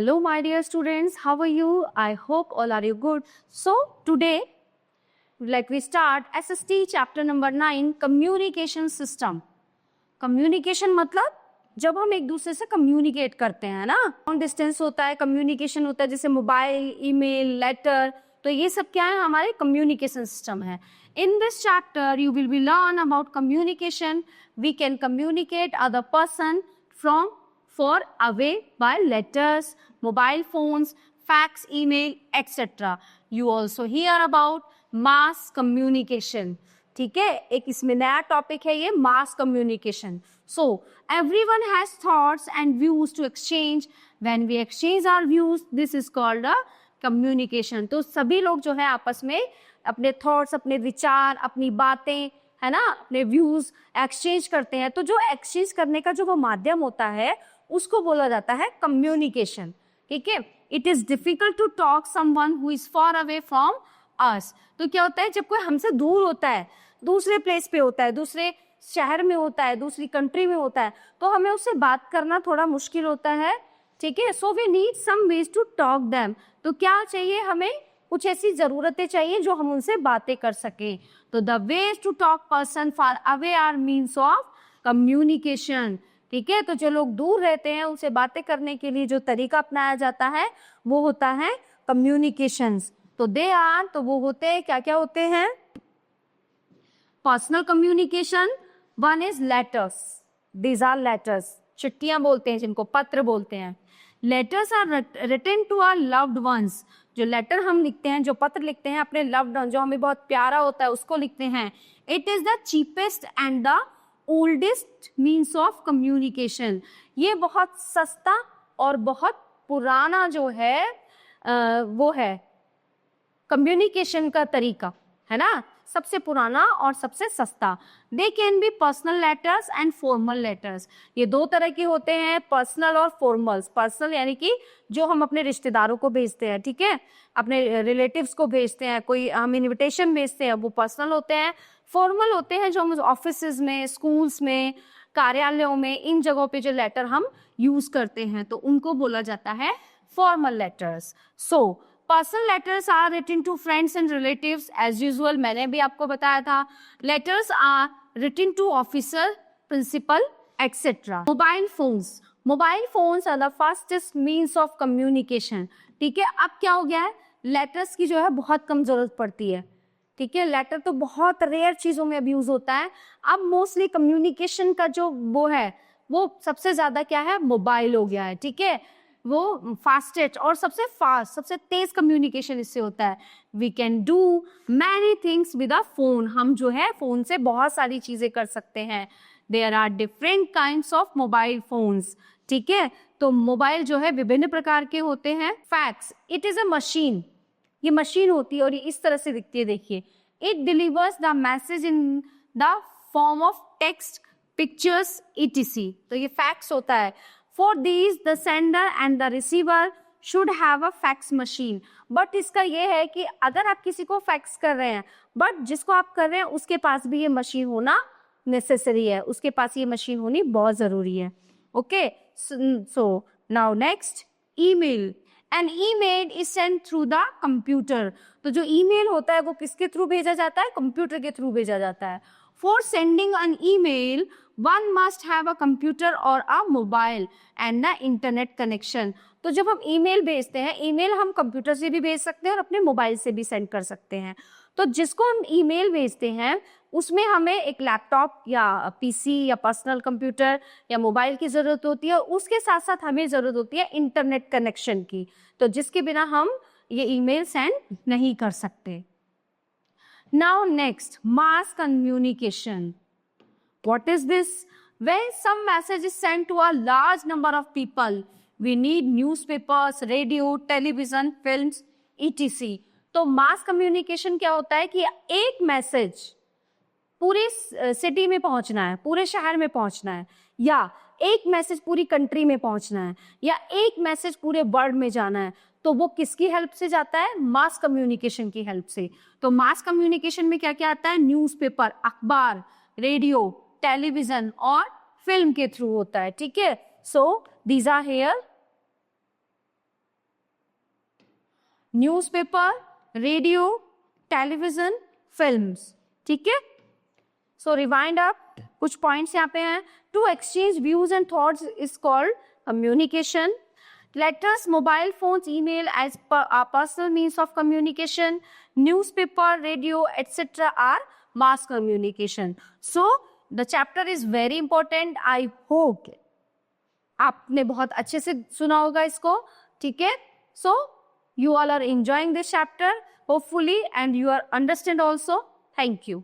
Hello, my dear students. How are you? I hope all are you good. So today, we start SST chapter number 9, communication system. Communication मतलब जब हम एक दूसरे से communicate करते हैं ना, लॉन्ग डिस्टेंस होता है, कम्युनिकेशन होता है, जैसे मोबाइल, ईमेल, लेटर, तो ये सब क्या है, हमारे कम्युनिकेशन सिस्टम है. In this chapter you will be learn about communication. We can communicate other person from for away by letters, mobile phones, fax, email, etc. You also hear about mass communication. ठीक है, एक इसमें नया topic है ये mass communication. So everyone has thoughts and views to exchange. When we exchange our views, this is called a communication. तो सभी लोग जो है आपस में अपने थॉट्स, अपने विचार, अपनी बातें, है ना, अपने व्यूज एक्सचेंज करते हैं. तो जो एक्सचेंज करने का जो वो माध्यम होता है उसको बोला जाता है कम्युनिकेशन. ठीक है. It is difficult to talk someone who is far away from us. तो क्या होता है, जब कोई हमसे दूर होता है, दूसरे प्लेस पे होता है, दूसरे शहर में होता है, दूसरी कंट्री में होता है, तो हमें उससे बात करना थोड़ा मुश्किल होता है. ठीक है. So we need some ways to talk them. तो क्या चाहिए हमें, कुछ ऐसी जरूरतें चाहिए जो हम उनसे बातें कर सके. तो the ways to talk person far away are means of communication. ठीक है. तो जो लोग दूर रहते हैं उनसे बातें करने के लिए जो तरीका अपनाया जाता है वो होता है कम्युनिकेशंस. तो दे आर, तो वो होते हैं, क्या क्या होते हैं, personal communication. One is letters. These are letters. चिट्ठियां बोलते हैं जिनको, पत्र बोलते हैं. Letters are written to our loved ones. जो लेटर हम लिखते हैं, जो पत्र लिखते हैं अपने लव्ड वन, जो हमें बहुत प्यारा होता है, उसको लिखते हैं. It is the cheapest and the oldest means of communication. ये बहुत सस्ता और बहुत पुराना जो है वो है कम्युनिकेशन का तरीका, है ना, सबसे पुराना और सबसे सस्ता. They can be personal letters and formal letters. ये दो तरह के होते हैं, पर्सनल और फॉर्मल्स. पर्सनल यानी कि जो हम अपने रिश्तेदारों को भेजते हैं, ठीक है, अपने रिलेटिव्स को भेजते हैं, कोई हम इनविटेशन भेजते हैं, वो पर्सनल होते हैं. फॉर्मल होते हैं जो हम ऑफिसेज में, स्कूल्स में, कार्यालयों में, इन जगहों पे जो लेटर हम यूज करते हैं तो उनको बोला जाता है formal letters. So personal letters are written to friends and relatives as usual. मैंने भी आपको बताया था. Letters are written to officer, principal, etcetera. Mobile phones. Mobile phones are the fastest means of communication. ठीक है. अब क्या हो गया है, लेटर्स की जो है बहुत कम जरूरत पड़ती है. ठीक है. लेटर तो बहुत रेयर चीजों में अब यूज होता है. अब मोस्टली कम्युनिकेशन का जो वो है वो सबसे ज्यादा क्या है, मोबाइल हो गया है. ठीक है. वो फास्टेस्ट और सबसे फास्ट, सबसे तेज कम्युनिकेशन इससे होता है. We can do many things with a phone. हम जो है फोन से बहुत सारी चीजें कर सकते हैं. There are different kinds of mobile phones. ठीक है. तो मोबाइल जो है विभिन्न प्रकार के होते हैं. Fax. It is a machine. ये मशीन होती है और ये इस तरह से दिखती है, देखिए. It delivers the message in the form of text, pictures, etc. तो ये फैक्स होता है. For these the sender and the receiver should have a fax machine. But इसका ये है कि अगर आप किसी को फैक्स कर रहे हैं, बट जिसको आप कर रहे हैं उसके पास भी ये मशीन होना नेसेसरी है, उसके पास ये मशीन होनी बहुत जरूरी है. Okay. So now next, email. An email is sent through the computer. तो जो ईमेल होता है वो किसके थ्रू भेजा जाता है, कंप्यूटर के थ्रू भेजा जाता है. For sending an email, one must have a computer or a mobile and the internet connection. तो जब हम ईमेल भेजते हैं, ईमेल हम कंप्यूटर से भी भेज सकते हैं और अपने मोबाइल से भी सेंड कर सकते हैं. तो जिसको हम ईमेल भेजते हैं उसमें हमें एक लैपटॉप या पीसी या पर्सनल कंप्यूटर या मोबाइल की जरूरत होती है. उसके साथ साथ हमें जरूरत होती है इंटरनेट कनेक्शन की, तो जिसके बिना हम ये ईमेल सेंड नहीं कर सकते. Now next, mass communication. What is this? When some message is sent to a large number of people, we need newspapers, radio, television, films, etc. तो मास कम्युनिकेशन क्या होता है कि एक मैसेज पूरे सिटी में पहुंचना है, पूरे शहर में पहुंचना है, या एक मैसेज पूरी कंट्री में पहुंचना है, या एक मैसेज पूरे वर्ल्ड में जाना है, तो वो किसकी हेल्प से जाता है, मास कम्युनिकेशन की हेल्प से. तो मास कम्युनिकेशन में क्या क्या आता है, न्यूज़पेपर, अखबार, रेडियो, टेलीविजन और फिल्म के थ्रू होता है. ठीक है. So these are here newspaper, radio, television, films. ठीक है, सो रिवाइंड अप, कुछ पॉइंट्स यहाँ पे हैं। To exchange views and thoughts is called communication. Letters, mobile phones, email as our personal means of communication. Newspaper, radio, etc. are mass communication. So the chapter is very important. I hope आपने बहुत अच्छे से सुना होगा इसको, ठीक है? So you all are enjoying this chapter hopefully and you are understand also. Thank you.